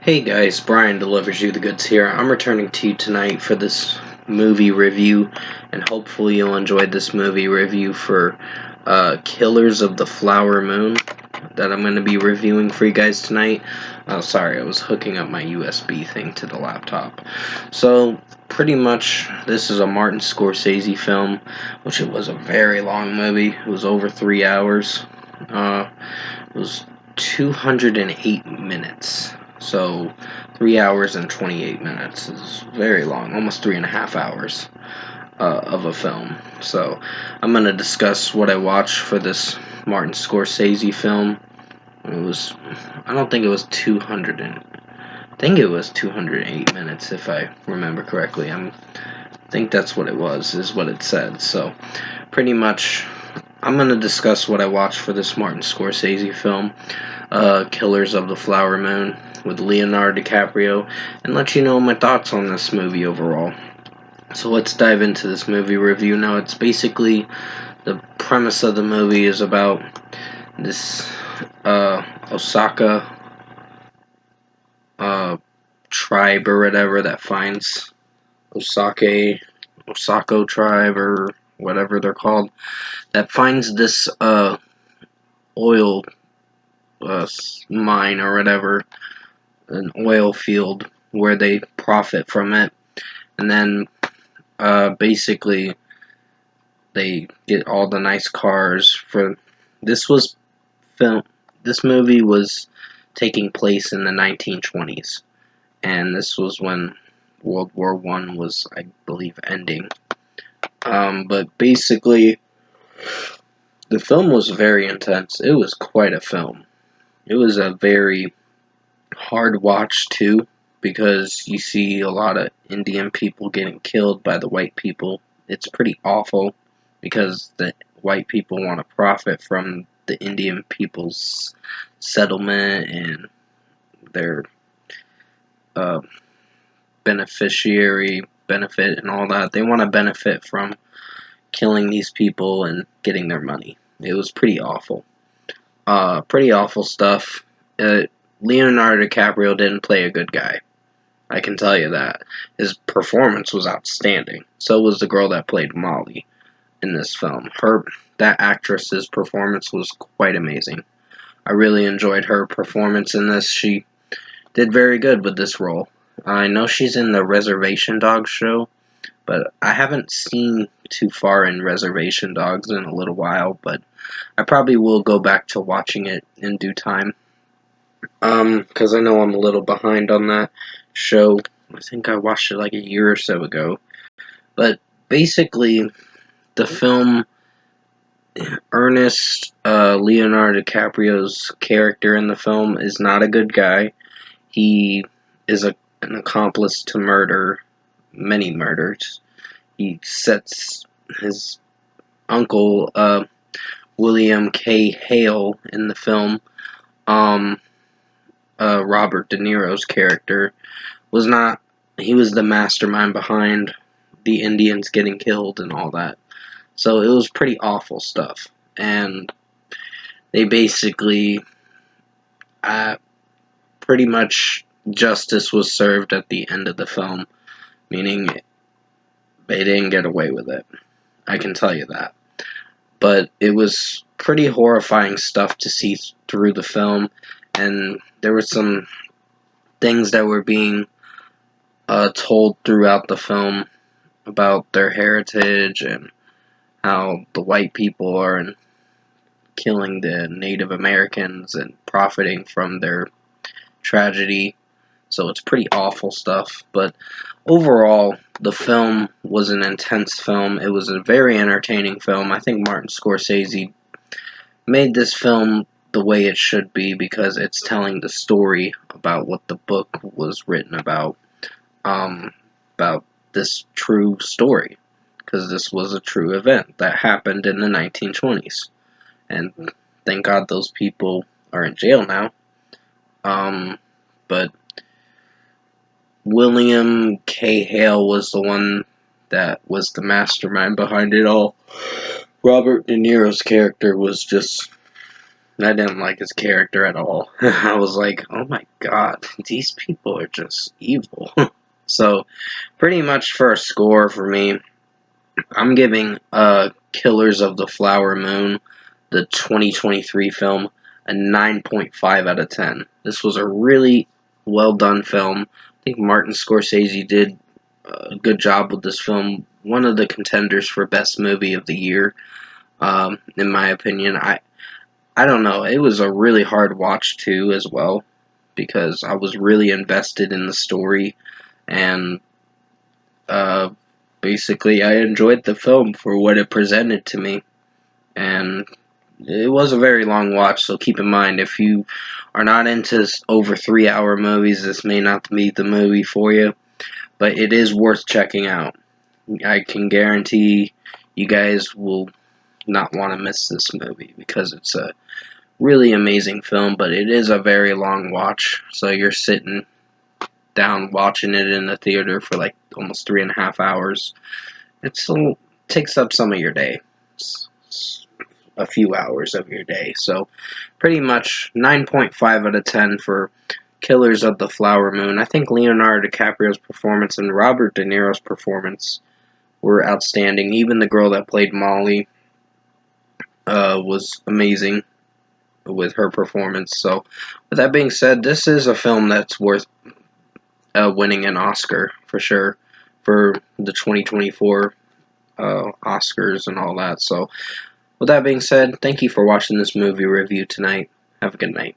Hey guys, Brian delivers you the goods here. I'm returning to you tonight for this movie review, and hopefully you'll enjoy this movie review for Killers of the Flower Moon that I'm going to be reviewing for you guys tonight. Oh, sorry, I was hooking up my USB thing to the laptop. So, pretty much, this is a Martin Scorsese film, which it was a very long movie. It was over 3 hours. It was 208 minutes. So, 3 hours and 28 minutes is very long, almost 3.5 hours of a film. So, I'm going to discuss what I watched for this Martin Scorsese film. I don't think it was 208 minutes if I remember correctly. I think that's what it was, is what it said. So, pretty much, I'm going to discuss what I watched for this Martin Scorsese film, Killers of the Flower Moon, with Leonardo DiCaprio, and let you know my thoughts on this movie overall. So let's dive into this movie review now. It's basically, the premise of the movie is about this Osaka tribe or whatever that finds Osako tribe or whatever they're called, that finds this oil mine or whatever, an oil field where they profit from it, and then basically they get all the nice cars for this was film. This movie was taking place in the 1920s, and this was when World War I was, I believe, ending. But basically, the film was very intense. It was quite a film. It was a very hard watch too, because you see a lot of Indian people getting killed by the white people. It's pretty awful because the white people want to profit from the Indian people's settlement and their uh, beneficiary benefit and all that. They want to benefit from killing these people and getting their money. It was pretty awful. Pretty awful stuff. Leonardo DiCaprio didn't play a good guy. I can tell you that. His performance was outstanding. So was the girl that played Molly in this film. That actress's performance was quite amazing. I really enjoyed her performance in this. She did very good with this role. I know she's in the Reservation Dogs show, but I haven't seen too far in Reservation Dogs in a little while, but I probably will go back to watching it in due time. Because I know I'm a little behind on that show. I think I watched it like a year or so ago. But basically, the film, Leonardo DiCaprio's character in the film is not a good guy. He is an accomplice to many murders. He sets his uncle, William K. Hale, in the film, Robert De Niro's character, he was the mastermind behind the Indians getting killed and all that. So it was pretty awful stuff. And they basically, pretty much justice was served at the end of the film, meaning they didn't get away with it. I can tell you that. But it was pretty horrifying stuff to see through the film, and there were some things that were being told throughout the film about their heritage and how the white people are killing the Native Americans and profiting from their tragedy. So it's pretty awful stuff. But overall, the film was an intense film. It was a very entertaining film. I think Martin Scorsese made this film the way it should be because it's telling the story about what the book was written about this true story, because this was a true event that happened in the 1920s, and thank God those people are in jail now. But William K. Hale was the one that was the mastermind behind it all. Robert De Niro's character was just I didn't like his character at all. I was like, oh my god, these people are just evil. So, pretty much for a score for me, I'm giving Killers of the Flower Moon, the 2023 film, a 9.5 out of 10. This was a really well done film. I think Martin Scorsese did a good job with this film. One of the contenders for best movie of the year, in my opinion. I don't know. It was a really hard watch too, as well, because I was really invested in the story, and uh, basically I enjoyed the film for what it presented to me. And it was a very long watch, so keep in mind, if you are not into over 3 hour movies, this may not be the movie for you, but it is worth checking out. I can guarantee you guys will not want to miss this movie because it's a really amazing film, but it is a very long watch, so you're sitting down watching it in the theater for like almost 3.5 hours. It still takes up some of your day. A few hours of your day. So pretty much 9.5 out of 10 for Killers of the Flower Moon. I think Leonardo DiCaprio's performance and Robert De Niro's performance were outstanding. Even the girl that played Molly was amazing with her performance. So with that being said, this is a film that's worth winning an Oscar for sure for the 2024 Oscars and all that. So with that being said, thank you for watching this movie review tonight. Have a good night.